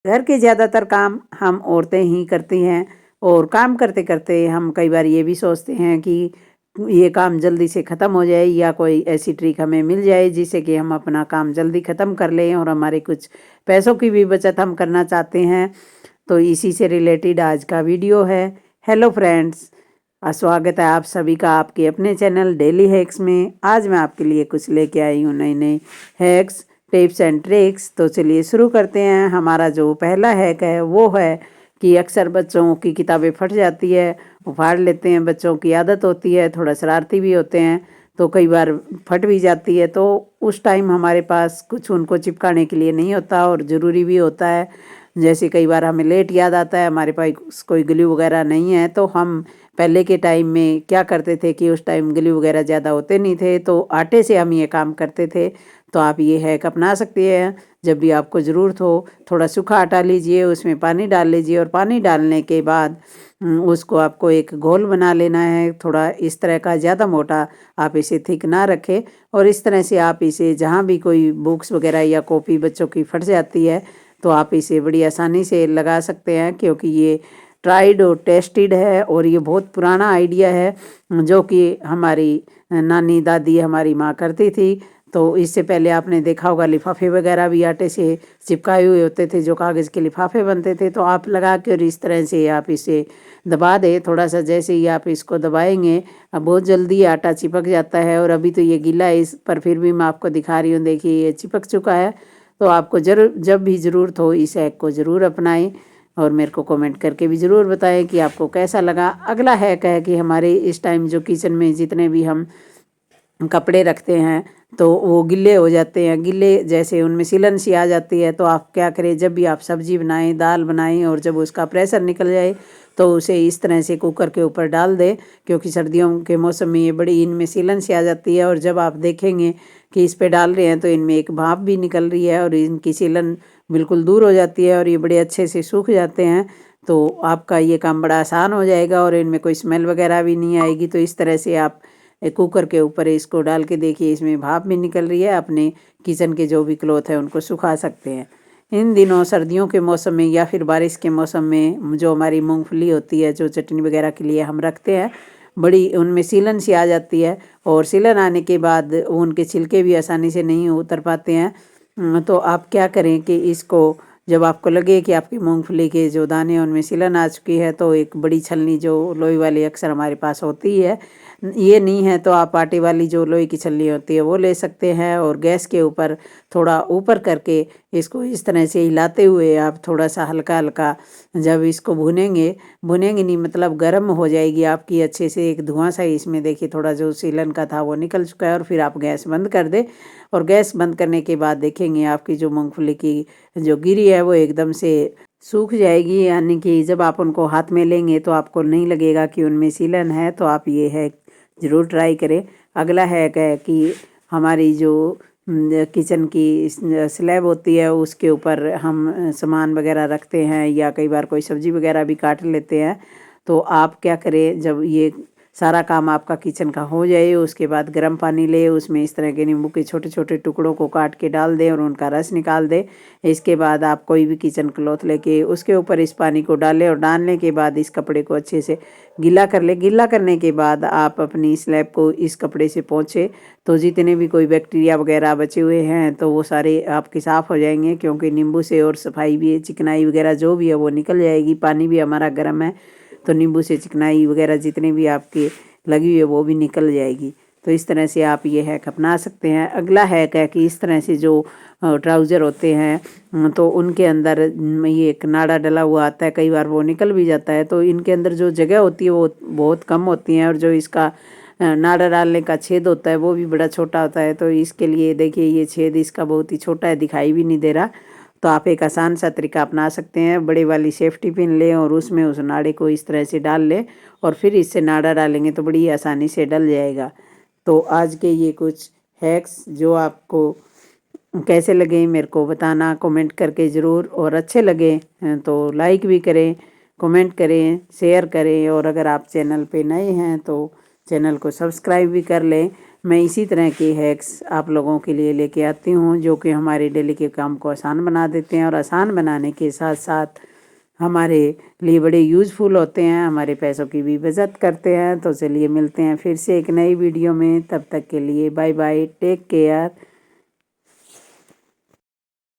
घर के ज़्यादातर काम हम औरतें ही करती हैं और काम करते करते हम कई बार ये भी सोचते हैं कि ये काम जल्दी से ख़त्म हो जाए या कोई ऐसी ट्रिक हमें मिल जाए जिससे कि हम अपना काम जल्दी ख़त्म कर लें और हमारे कुछ पैसों की भी बचत हम करना चाहते हैं। तो इसी से रिलेटेड आज का वीडियो है। हेलो फ्रेंड्स, स्वागत है आप सभी का आपके अपने चैनल डेली हैक्स में। आज मैं आपके लिए कुछ लेके आई हूँ नए नए हैक्स, टिप्स एंड ट्रिक्स। तो चलिए शुरू करते हैं। हमारा जो पहला हैक है वो है कि अक्सर बच्चों की किताबें फट जाती है, वो फाड़ लेते हैं। बच्चों की आदत होती है, थोड़ा शरारती भी होते हैं, तो कई बार फट भी जाती है। तो उस टाइम हमारे पास कुछ उनको चिपकाने के लिए नहीं होता और ज़रूरी भी होता है। जैसे कई बार हमें लेट याद आता है, हमारे पास कोई ग्लू वगैरह नहीं है, तो हम पहले के टाइम में क्या करते थे कि उस टाइम ग्लू वगैरह ज़्यादा होते नहीं थे, तो आटे से हम ये काम करते थे। तो आप ये हैक अपना सकते हैं। जब भी आपको ज़रूरत हो, थोड़ा सूखा आटा लीजिए, उसमें पानी डाल लीजिए और पानी डालने के बाद उसको आपको एक घोल बना लेना है, थोड़ा इस तरह का, ज़्यादा मोटा आप इसे थिक ना रखें। और इस तरह से आप इसे जहाँ भी कोई बुक्स वगैरह या कॉपी बच्चों की फट जाती है तो आप इसे बड़ी आसानी से लगा सकते हैं, क्योंकि ये ट्राइड और टेस्टेड है और ये बहुत पुराना आइडिया है जो कि हमारी नानी दादी हमारी माँ करती थी। तो इससे पहले आपने देखा होगा लिफाफे वगैरह भी आटे से चिपकाए हुए होते थे, जो कागज़ के लिफाफे बनते थे। तो आप लगा के और इस तरह से आप इसे दबा दें थोड़ा सा। जैसे ही आप इसको दबाएंगे बहुत जल्दी आटा चिपक जाता है। और अभी तो ये गीला है इस पर, फिर भी मैं आपको दिखा रही हूँ, देखिए ये चिपक चुका है। तो आपको जब भी ज़रूरत हो इस हैक को ज़रूर अपनाएं और मेरे को कमेंट करके भी ज़रूर बताएं कि आपको कैसा लगा। अगला हैक है कि हमारे इस टाइम जो किचन में जितने भी हम कपड़े रखते हैं तो वो गिल्ले हो जाते हैं, गिल्ले जैसे उनमें सीलन सी आ जाती है। तो आप क्या करें, जब भी आप सब्जी बनाएं, दाल बनाएं और जब उसका प्रेशर निकल जाए तो उसे इस तरह से कुकर के ऊपर डाल दें, क्योंकि सर्दियों के मौसम में ये बड़ी इनमें सीलन सी आ जाती है। और जब आप देखेंगे कि इस पे डाल रहे हैं तो इनमें एक भाप भी निकल रही है और इनकी सीलन बिल्कुल दूर हो जाती है और ये बड़े अच्छे से सूख जाते हैं। तो आपका ये काम बड़ा आसान हो जाएगा और इनमें कोई स्मेल वगैरह भी नहीं आएगी। तो इस तरह से आप कुकर के ऊपर इसको डाल के देखिए, इसमें भाप भी निकल रही है। अपने किचन के जो भी क्लॉथ है उनको सुखा सकते हैं। इन दिनों सर्दियों के मौसम में या फिर बारिश के मौसम में जो हमारी मूंगफली होती है, जो चटनी वगैरह के लिए हम रखते हैं, बड़ी उनमें सीलन सी आ जाती है। और सीलन आने के बाद उनके छिलके भी आसानी से नहीं उतर पाते हैं। तो आप क्या करें कि इसको, जब आपको लगे कि आपकी मूंगफली के जो दाने हैं उनमें सीलन आ चुकी है, तो एक बड़ी छलनी जो लोहे वाली अक्सर हमारे पास होती है, ये नहीं है तो आप आटे वाली जो लोहे की छलनी होती है वो ले सकते हैं। और गैस के ऊपर थोड़ा ऊपर करके इसको इस तरह से हिलाते हुए आप थोड़ा सा हल्का हल्का, जब इसको भुनेंगे, भुनेंगे नहीं मतलब गर्म हो जाएगी आपकी अच्छे से, एक धुआं सा इसमें देखिए थोड़ा जो सीलन का था वो निकल चुका है। और फिर आप गैस बंद कर दें और गैस बंद करने के बाद देखेंगे आपकी जो मूंगफली की जो गिरी है वो एकदम से सूख जाएगी। यानी कि जब आप उनको हाथ में लेंगे तो आपको नहीं लगेगा कि उनमें सीलन है। तो आप ये है ज़रूर ट्राई करें। अगला हैक है कि हमारी जो किचन की स्लैब होती है उसके ऊपर हम सामान वगैरह रखते हैं या कई बार कोई सब्ज़ी वगैरह भी काट लेते हैं। तो आप क्या करें, जब ये सारा काम आपका किचन का हो जाए उसके बाद गर्म पानी ले, उसमें इस तरह के नींबू के छोटे छोटे टुकड़ों को काट के डाल दें और उनका रस निकाल दें। इसके बाद आप कोई भी किचन क्लॉथ लेके उसके ऊपर इस पानी को डालें और डालने के बाद इस कपड़े को अच्छे से गीला कर ले। गीला करने के बाद आप अपनी स्लैब को इस कपड़े से पोंछे, तो जितने भी कोई बैक्टीरिया वगैरह बचे हुए हैं तो वो सारे आपके साफ़ हो जाएंगे, क्योंकि नींबू से और सफाई भी, चिकनाई वगैरह जो भी है वो निकल जाएगी। पानी भी हमारा गर्म है तो नींबू से चिकनाई वगैरह जितने भी आपके लगी हुई है वो भी निकल जाएगी। तो इस तरह से आप ये हैक अपना सकते हैं। अगला हैक है कि इस तरह से जो ट्राउज़र होते हैं तो उनके अंदर ये एक नाड़ा डला हुआ आता है, कई बार वो निकल भी जाता है। तो इनके अंदर जो जगह होती है वो बहुत कम होती है और जो इसका नाड़ा डालने का छेद होता है वो भी बड़ा छोटा होता है। तो इसके लिए देखिए ये छेद इसका बहुत ही छोटा है, दिखाई भी नहीं दे रहा। तो आप एक आसान सा तरीका अपना सकते हैं। बड़े वाली सेफ्टी पिन लें और उसमें उस नाड़े को इस तरह से डाल लें और फिर इससे नाड़ा डालेंगे तो बड़ी आसानी से डल जाएगा। तो आज के ये कुछ हैक्स जो आपको कैसे लगे मेरे को बताना कमेंट करके ज़रूर। और अच्छे लगे तो लाइक भी करें, कमेंट करें, शेयर करें। और अगर आप चैनल पे नए हैं तो चैनल को सब्सक्राइब भी कर लें। मैं इसी तरह के हैक्स आप लोगों के लिए लेके आती हूँ, जो कि हमारे डेली के काम को आसान बना देते हैं और आसान बनाने के साथ साथ हमारे लिए बड़े यूज़फुल होते हैं, हमारे पैसों की भी बचत करते हैं। तो चलिए मिलते हैं फिर से एक नई वीडियो में, तब तक के लिए बाय बाय, टेक केयर।